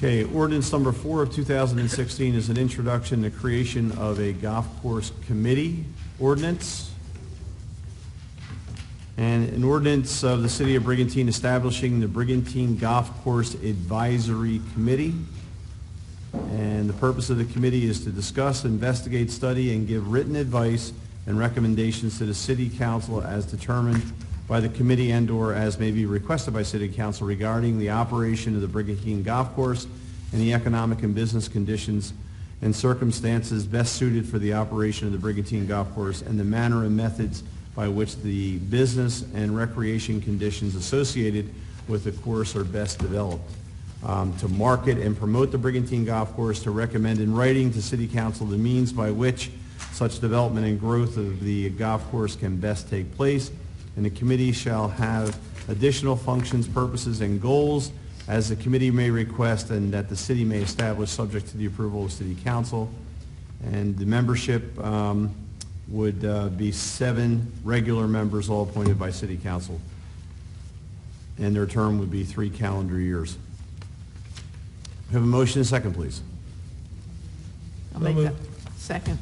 Okay, ordinance number 4 of 2016 is an introduction to creation of a golf course committee ordinance. And an ordinance of the City of Brigantine establishing the Brigantine Golf Course Advisory Committee. And the purpose of the committee is to discuss, investigate, study, and give written advice and recommendations to the City Council as determined by the committee and/or as may be requested by City Council regarding the operation of the Brigantine Golf Course and the economic and business conditions and circumstances best suited for the operation of the Brigantine Golf Course and the manner and methods by which the business and recreation conditions associated with the course are best developed. To market and promote the Brigantine Golf Course, to recommend in writing to City Council the means by which such development and growth of the golf course can best take place, and the committee shall have additional functions, purposes, and goals as the committee may request and that the city may establish subject to the approval of City Council. And the membership would be 7 regular members, all appointed by City Council. And their term would be 3 calendar years. We have a motion and a second, please. I'll make that. Second.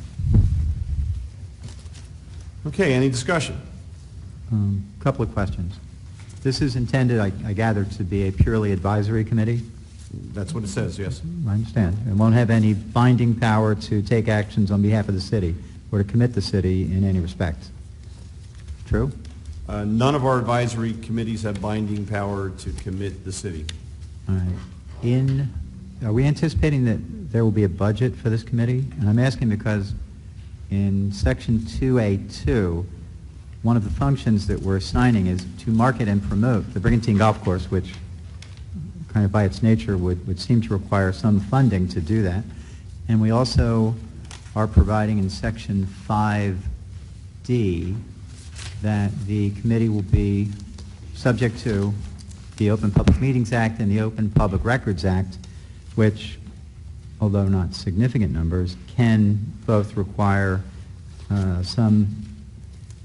Okay, any discussion? Couple of questions. This is intended, I gather, to be a purely advisory committee? That's what it says, yes. I understand. It won't have any binding power to take actions on behalf of the city or to commit the city in any respect. True? None of our advisory committees have binding power to commit the city. All right. Are we anticipating that there will be a budget for this committee? And I'm asking because in Section 2A2, one of the functions that we're assigning is to market and promote the Brigantine Golf Course, which kind of by its nature would seem to require some funding to do that. And we also are providing in Section 5D that the committee will be subject to the Open Public Meetings Act and the Open Public Records Act, which, although not significant numbers, can both require some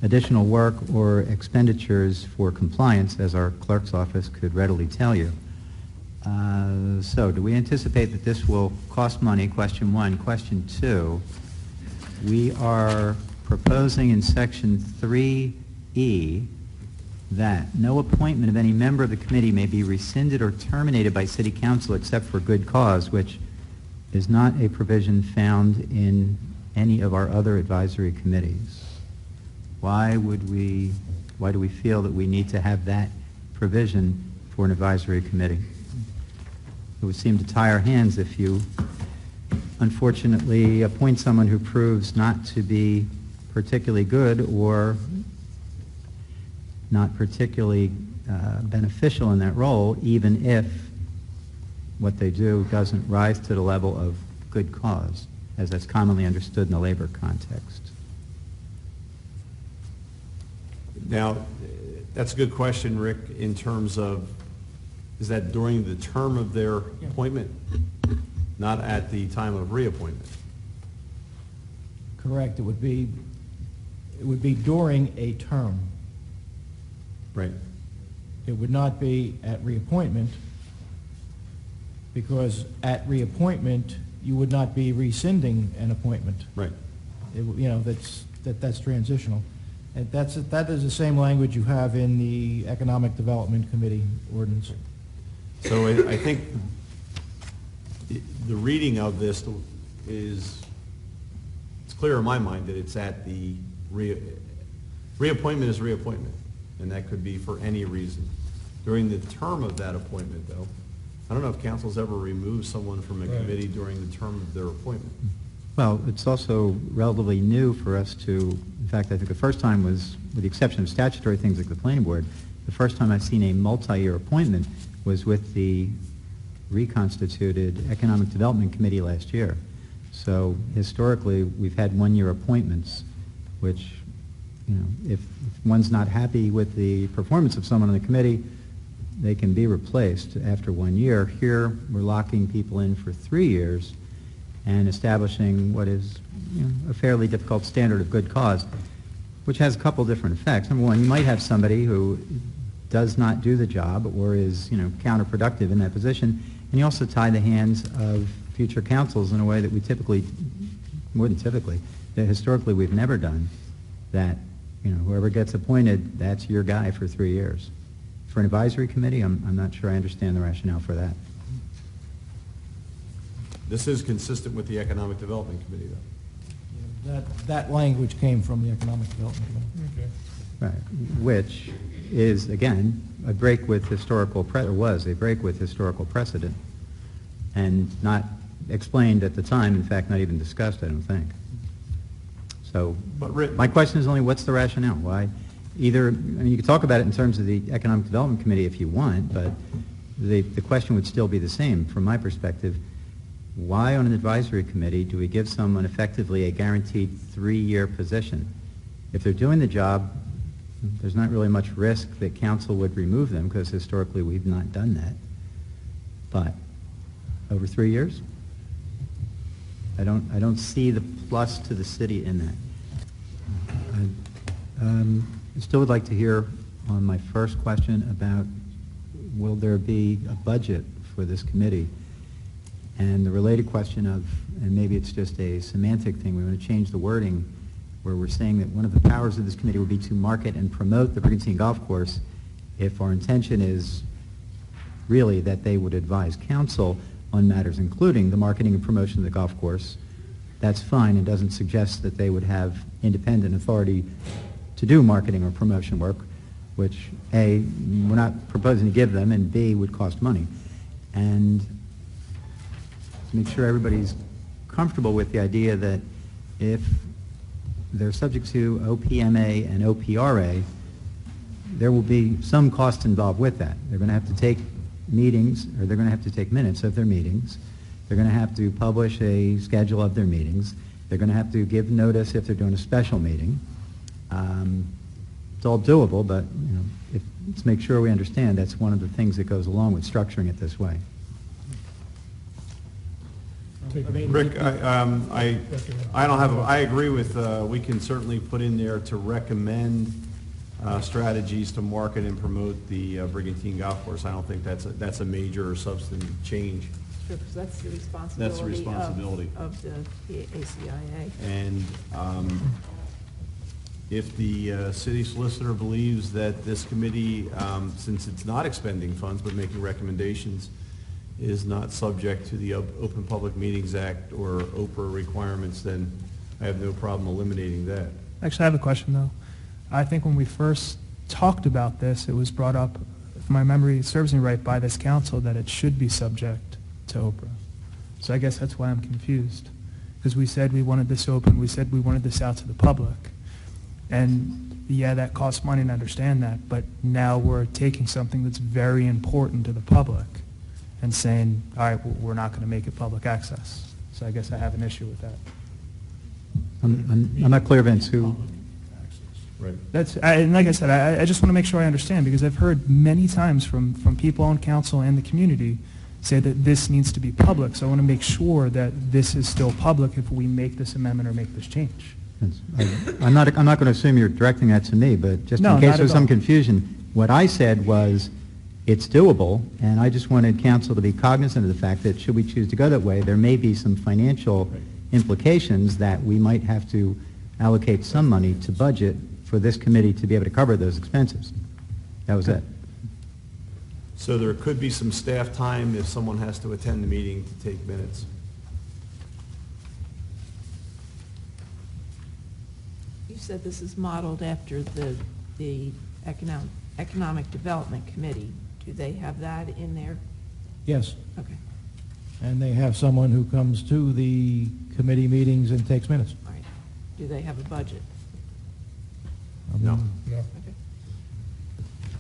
additional work or expenditures for compliance, as our clerk's office could readily tell you. So do we anticipate that this will cost money? Question 1. Question 2, we are proposing in Section 3E that no appointment of any member of the committee may be rescinded or terminated by City Council except for good cause, which is not a provision found in any of our other advisory committees. Why do we feel that we need to have that provision for an advisory committee? It would seem to tie our hands if you unfortunately appoint someone who proves not to be particularly good or not particularly beneficial in that role, even if what they do doesn't rise to the level of good cause, as that's commonly understood in the labor context. Now, that's a good question, Rick, in terms of, is that during the term of their appointment, not at the time of reappointment? Correct. It would be during a term. Right. It would not be at reappointment, because at reappointment you would not be rescinding an appointment. Right. That's transitional. And that is the same language you have in the Economic Development Committee ordinance. So I think the reading of this is, it's clear in my mind that it's at the reappointment is reappointment, and that could be for any reason. During the term of that appointment, though, I don't know if council's ever removed someone from a committee during the term of their appointment. Well, it's also relatively new for us to, in fact, I think the first time was, with the exception of statutory things like the planning board, the first time I've seen a multi-year appointment was with the reconstituted Economic Development Committee last year. So historically, we've had one-year appointments, which, if one's not happy with the performance of someone on the committee, they can be replaced after 1 year. Here, we're locking people in for 3 years and establishing what is a fairly difficult standard of good cause, which has a couple different effects. Number one, you might have somebody who does not do the job or is counterproductive in that position, And you also tie the hands of future councils in a way that we typically, more than typically, that historically we've never done, that, whoever gets appointed, that's your guy for 3 years. For an advisory committee, I'm not sure I understand the rationale for that. This is consistent with the Economic Development Committee, though. That language came from the Economic Development Committee. Right, which is, again, a break with historical, or was a break with historical precedent, and not explained at the time, in fact, not even discussed, I don't think. So, my question is only, what's the rationale? Why? Either, you could talk about it in terms of the Economic Development Committee if you want, but the question would still be the same from my perspective. Why on an advisory committee do we give someone effectively a guaranteed 3-year position? If they're doing the job, there's not really much risk that council would remove them, because historically we've not done that. But over 3 years, I don't see the plus to the city in that. I still would like to hear on my first question about, will there be a budget for this committee? And the related question of, and maybe it's just a semantic thing, we want to change the wording where we're saying that one of the powers of this committee will be to market and promote the Brigantine Golf Course, if our intention is really that they would advise council on matters including the marketing and promotion of the golf course. That's fine, and doesn't suggest that they would have independent authority to do marketing or promotion work, which A, we're not proposing to give them, and B, would cost money. And to make sure everybody's comfortable with the idea that if they're subject to OPMA and OPRA, there will be some cost involved with that. They're going to have to take meetings, or they're going to have to take minutes of their meetings. They're going to have to publish a schedule of their meetings. They're going to have to give notice if they're doing a special meeting. It's all doable, but let's make sure we understand that's one of the things that goes along with structuring it this way. Rick, I don't have, I agree with, we can certainly put in there to recommend strategies to market and promote the Brigantine Golf Course. I don't think that's a major or substantive change. Sure, because that's the responsibility. That's the responsibility of the ACIA. And if the city solicitor believes that this committee, since it's not expending funds but making recommendations, is not subject to the Open Public Meetings Act or OPRA requirements, then I have no problem eliminating that. Actually, I have a question, though. I think when we first talked about this, it was brought up, if my memory serves me right, by this council that it should be subject to OPRA. So I guess that's why I'm confused. Because we said we wanted this open, we said we wanted this out to the public. And yeah, that costs money, and I understand that, but now we're taking something that's very important to the public and saying, all right, well, we're not going to make it public access. So I guess I have an issue with that. I'm not clear, Vince, who... Right. And like I said, I just want to make sure I understand, because I've heard many times from people on council and the community say that this needs to be public. So I want to make sure that this is still public if we make this amendment or make this change. I'm not going to assume you're directing that to me, but just in case there's some confusion, what I said was it's doable, and I just wanted council to be cognizant of the fact that should we choose to go that way, there may be some financial implications that we might have to allocate some money to budget for this committee to be able to cover those expenses. That was it. So there could be some staff time if someone has to attend the meeting to take minutes. You said this is modeled after the Economic Development Committee. Do they have that in there? Yes, Okay. and they have someone who comes to the committee meetings and takes minutes. All right. Do they have a budget? No. Okay.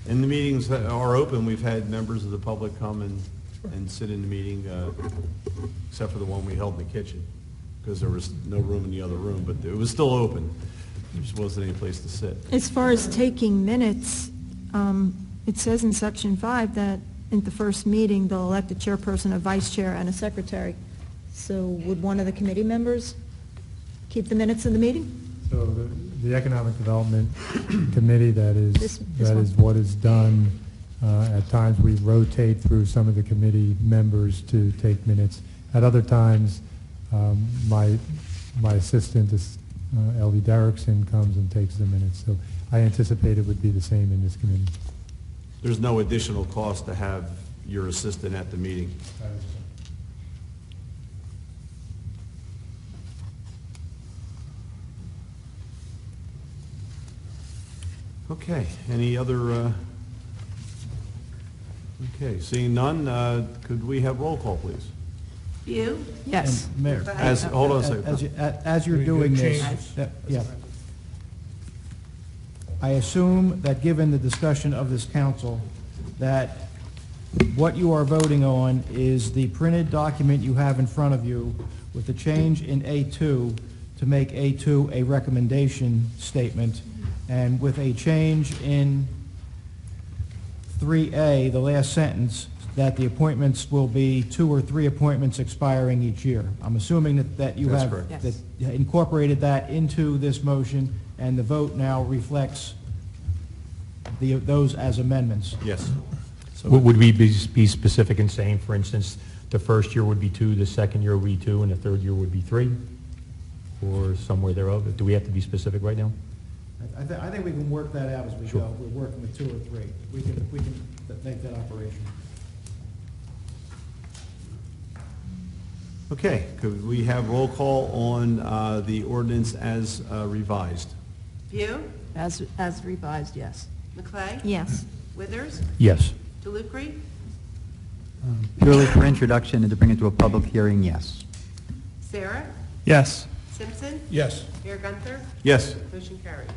And the meetings that are open, we've had members of the public come and sit in the meeting, except for the one we held in the kitchen, because there was no room in the other room, but it was still open. There just wasn't any place to sit. As far as taking minutes, it says in Section 5 that in the first meeting, they'll elect a chairperson, a vice chair, and a secretary. So would one of the committee members keep the minutes of the meeting? So the Economic Development Committee, that This is one. what is done At times, we rotate through some of the committee members to take minutes. At other times, my assistant, Ellie Derrickson, comes and takes the minutes. So I anticipate it would be the same in this committee. There's no additional cost to have your assistant at the meeting. Okay, any other, okay, seeing none, could we have roll call, please? View? Yes. And Mayor, Hold on a second. as you're doing this, yeah. I assume that given the discussion of this council, that what you are voting on is the printed document you have in front of you with the change in A2 to make A2 a recommendation statement, and with a change in 3A, the last sentence, that the appointments will be 2 or 3 appointments expiring each year. I'm assuming that you That's have correct. Yes. that incorporated that into this motion, and the vote now reflects those as amendments. Yes. Would we be specific in saying, for instance, the first year would be 2, the second year would be 2, and the third year would be 3? Or somewhere thereof? Do we have to be specific right now? I think we can work that out as we Sure. go. We're working with 2 or 3. We can make that operation. Okay, could we have roll call on the ordinance as revised? View, As revised, yes. McClay, Yes. Withers, Yes. DeLucre, Purely for introduction and to bring it to a public hearing, yes. Sarah, Yes. Simpson, Yes. Mayor Gunther, Yes. motion carried.